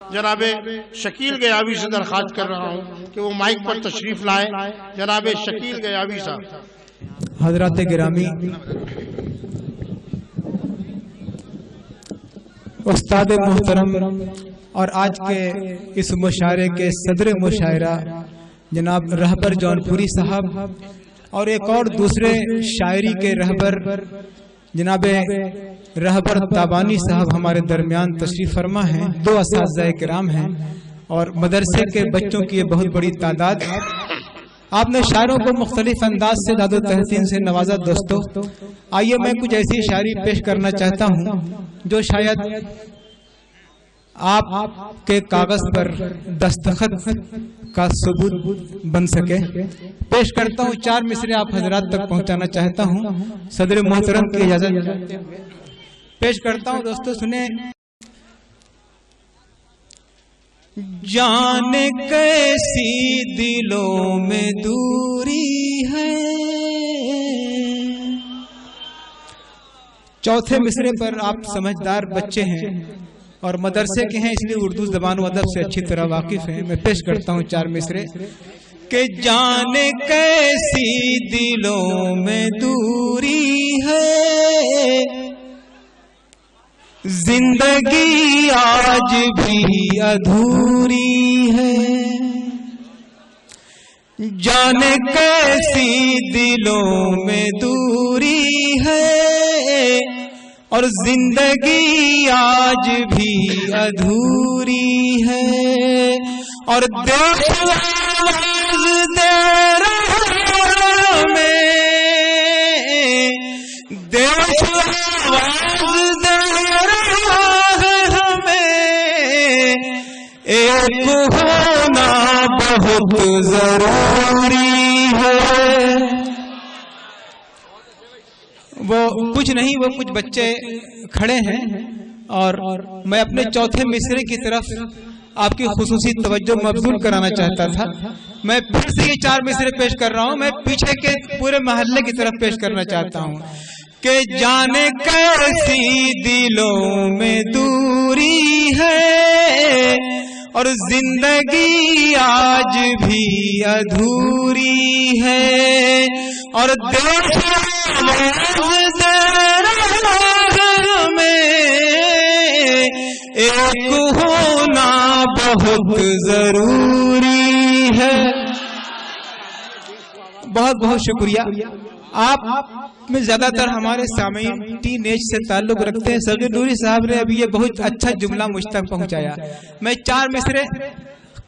जनाबे शकील गयावी से दरख्वास्त कर रहा हूँ कि वो माइक पर तशरीफ लाए। जनाबे शकील गयावी साहब। हजरात गिरामी, उस्ताद मोहतरम और आज के इस मुशायरे के सदर मुशायरा जनाब रहबर जौनपुरी साहब और एक और दूसरे शायरी के रहबर जनाब रहबर ताबानी साहब हमारे दरमियान तशरीफ फरमा हैं। दो असातिज़ा किराम हैं और मदरसे के बच्चों की बहुत बड़ी तादाद। आपने शायरों को मुख्तलिफ अंदाज से दादो तहसीन से नवाजा। दोस्तों, आइए मैं कुछ ऐसी शायरी पेश करना चाहता हूँ जो शायद आपके कागज पर दस्तखत का सबूत बन सके। पेश करता हूँ, 4 मिसरे आप हजरात तक पहुँचाना चाहता हूँ सदर मोहतरम की इजाजत पेश करता हूँ। दोस्तों सुने। जाने कैसी दिलों में दूरी है। चौथे मिसरे पर आप समझदार बच्चे हैं और मदरसे के हैं, इसलिए उर्दू ज़बान व अदब से अच्छी तरह वाकिफ हैं। मैं पेश करता हूँ 4 मिसरे के जाने कैसी दिलों में दूरी है, जिंदगी आज भी अधूरी है। जाने कैसी दिलों में दूरी है और जिंदगी आज भी अधूरी है। और देश आवाज़ दे रहा में, देश आवाज़ दे रहा है हमें, एक होना बहुत जरूरी है। वो कुछ नहीं, वो कुछ बच्चे खड़े हैं और मैं अपने चौथे मिसरे की तरफ आपकी खुसूसी तवज्जो मबजूल कराना चाहता था। मैं फिर से ये 4 मिसरे पेश कर रहा हूँ। मैं पीछे के पूरे महल्ले की तरफ पेश करना चाहता हूँ कि जाने कैसी दिलों में दूरी है और जिंदगी आज भी अधूरी है। और देश आवाज़ दे रहा में, एक होना बहुत जरूरी है। बहुत बहुत शुक्रिया। आप में ज्यादातर हमारे सामीन टीन एज से ताल्लुक रखते हैं। सगीर नूरी साहब ने अभी ये बहुत अच्छा जुमला मुझ तक पहुंचाया। मैं 4 मिसरे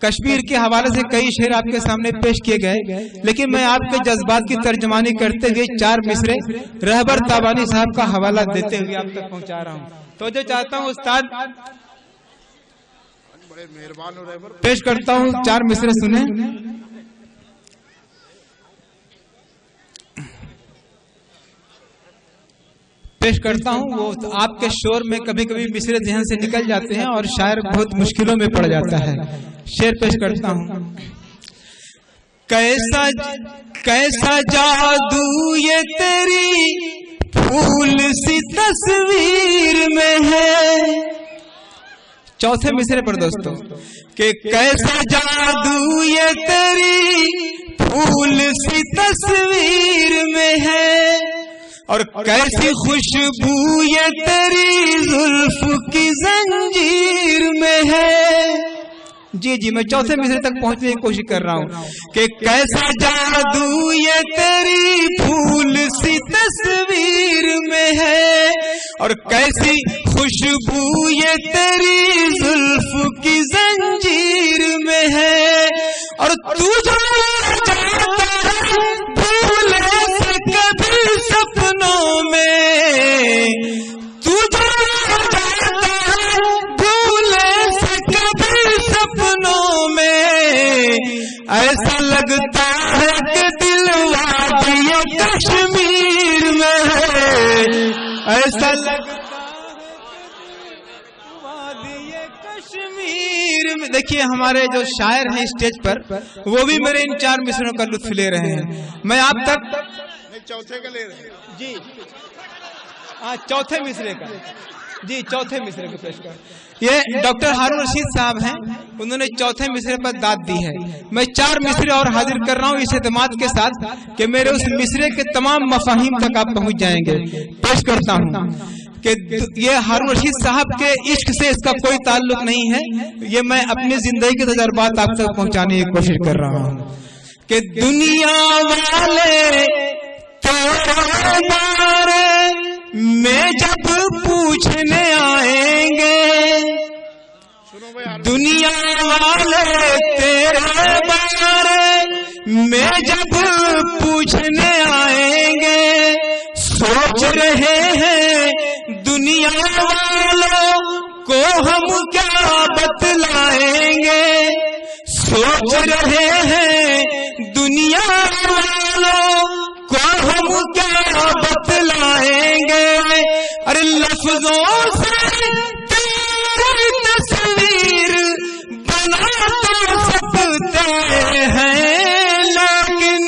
कश्मीर के हवाले से कई शेर आपके सामने पेश किए गए, लेकिन मैं आपके जज्बात की तर्जमानी करते हुए 4 मिसरे रहबर ताबानी साहब का हवाला देते हुए आप तक पहुंचा रहा हूं। तो जो चाहता हूं उस्ताद पेश करता हूं, 4 मिसरे सुने। पेश करता हूँ। वो तो आपके शोर में कभी कभी मिसरे ज़हन से निकल जाते हैं और शायर बहुत मुश्किलों में पड़ जाता है। शेर पेश करता हूँ। कैसा कैसा जादू ये तेरी फूल सी तस्वीर में है। चौथे मिसरे पर दोस्तों कि कैसा जादू ये तेरी फूल सी तस्वीर में है और कैसी खुशबू ये तेरी जुल्फ की जंजीर में है। जी जी, मैं चौथे मिसरे तक पहुंचने की कोशिश कर रहा हूँ कि कैसा जादू ये तेरी फूल सी तस्वीर में है और कैसी खुशबू ये तेरी जुल्फ की जंजीर में है। और तू जो भूले से कभी सपनों में, तू जो भूले से कभी सपनों में, ऐसा लगता है कि दिल वादियों कश्मीर में है। ऐसा लगता कश्मीर में। देखिए हमारे जो शायर हैं स्टेज पर, वो भी मेरे इन 4 मिसरों का लुत्फ ले रहे हैं। मैं आप तक चौथे का ले रहे हैं जी, चौथे मिसरे का जी चौथे मिसरे को पेश कर। ये डॉक्टर हारून रशीद साहब हैं, उन्होंने चौथे मिसरे पर दाद दी है। मैं 4 मिसरे और हाजिर कर रहा हूँ इस एतमाद के साथ कि मेरे उस मिसरे के तमाम मफाहिम तक आप पहुंच जाएंगे। पेश करता हूँ कि ये हारून रशीद साहब के इश्क से इसका कोई ताल्लुक नहीं है, ये मैं अपनी जिंदगी के तजुर्बात आप तक पहुंचाने की कोशिश कर रहा हूँ कि दुनिया वाले तेरे बारे में जब पूछने आएंगे, दुनिया वाले तेरे बारे में जब पूछने आएंगे, सोच रहे हैं दुनिया वालों को हम क्या बतलाएंगे, सोच रहे हैं दुनिया वालों को हम क्या बतलाएंगे। अरे लफ्जों से तेरी तस्वीर बना तो सकते हैं, लेकिन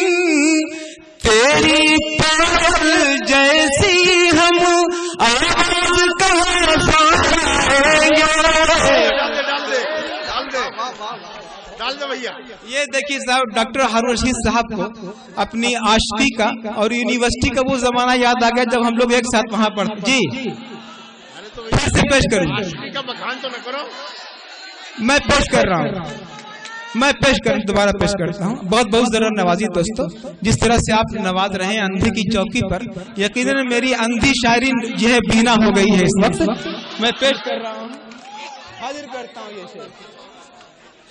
तेरी पायल जैसी हम आवाज कहाँ पाएंगे। डाल दे भैया। ये देखिए साहब, डॉक्टर हारून रशीद साहब को अपनी आशिकी का और यूनिवर्सिटी का वो जमाना याद आ गया जब हम लोग एक साथ वहां पढ़ते। जी कैसे पेश करूं? आशिकी का बखान तो न करो। मैं पेश कर रहा हूँ, मैं पेश कर दोबारा पेश करता हूँ। बहुत बहुत जरा नवाजी दोस्तों, जिस तरह से आप नवाज रहे हैं अंधे की चौकी पर, यकीनन मेरी अंधी शायरी जो है बीना हो गई है इस वक्त। मैं पेश कर रहा हूँ, हाजिर करता हूँ ये शेर।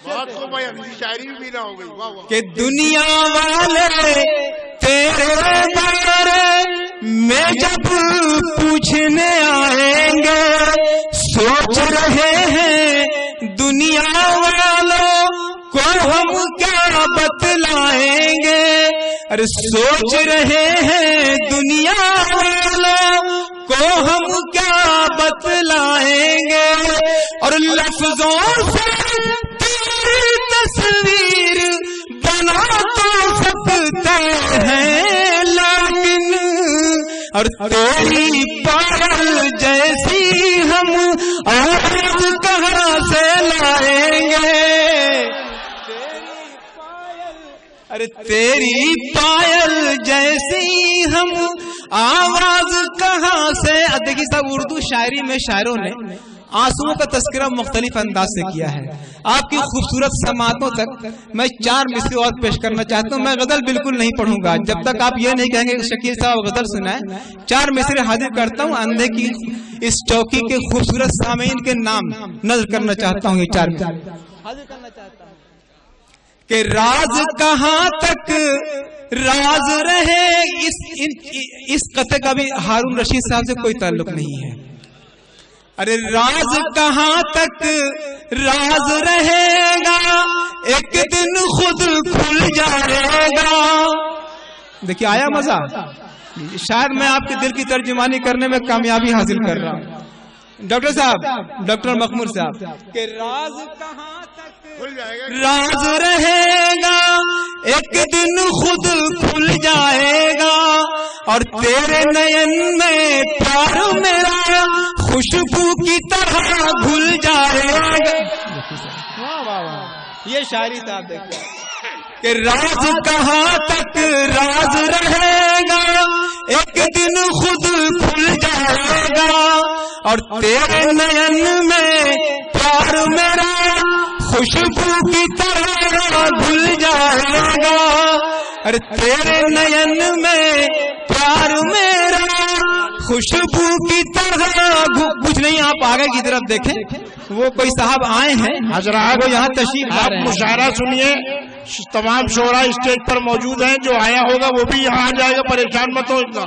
बात को भाई अंधी शायरी भी ना हो गई। वाह वाह। कि दुनिया वाले तेरे बारे में जब पूछने आएंगे, सोच रहे हैं दुनिया वालों को हम क्या बतलाएंगे। अरे सोच रहे हैं दुनिया वालों को हम क्या बतलाएंगे। और लफ्जों से तस्वीर बना तो सकते हैं, लेकिन और तेरी पायल जैसी हम आवाज कहाँ से लाएंगे। अरे तेरी पायल जैसी हम आवाज कहाँ से। देखिए साहब, उर्दू शायरी में शायरों ने आंसुओं का तस्करा मुख्तलिफ अंदाज से किया है। आपकी खूबसूरत समातों तक मैं 4 मिसरे और पेश करना चाहता हूँ। मैं गजल बिल्कुल नहीं पढ़ूंगा जब तक आप ये नहीं कहेंगे शकील साहब गजल सुनाए। 4 मिसरे हाजिर करता हूँ, अंधे की इस चौकी के खूबसूरत सामीन के नाम नजर करना चाहता हूँ। ये 4 मिसरे हाजिर करना चाहता हूँ कि राज कहाँ तक राज रहे। इस कथे का भी हारून रशीद साहब से कोई ताल्लुक नहीं है। अरे राज कहाँ तक राज रहेगा, एक दिन खुद खुल जाएगा। देखिए आया मजा। शायद मैं आपके दिल की तर्जुमानी करने में कामयाबी हासिल कर रहा हूँ। डॉक्टर साहब, डॉक्टर मखमूर साहब के राज कहाँ तक खुल जाएगा, राज रहेगा, एक दिन खुद खुल जाएगा। और तेरे नयन में प्यार मेरा खुशबू की तरह घुल जाएगा। वाह वाह वाह, ये शायरी था। देखो कि राज कहाँ तक राज रहेगा, एक दिन खुद खुल जाएगा। और तेरे नयन में प्यार मेरा खुशबू की तरह घुल जाएगा। अरे तेरे नयन में प्यार मेरा खुशबू की तरह। कुछ नहीं, आप आगे की तरफ देखें, वो कोई साहब आए हैं हजरात, वो यहाँ तशरीफ ला आप रहे हैं। मुशायरा सुनिए। तमाम शोरा स्टेज पर मौजूद हैं, जो आया होगा वो भी यहाँ आ जाएगा, परेशान मत हो इतना।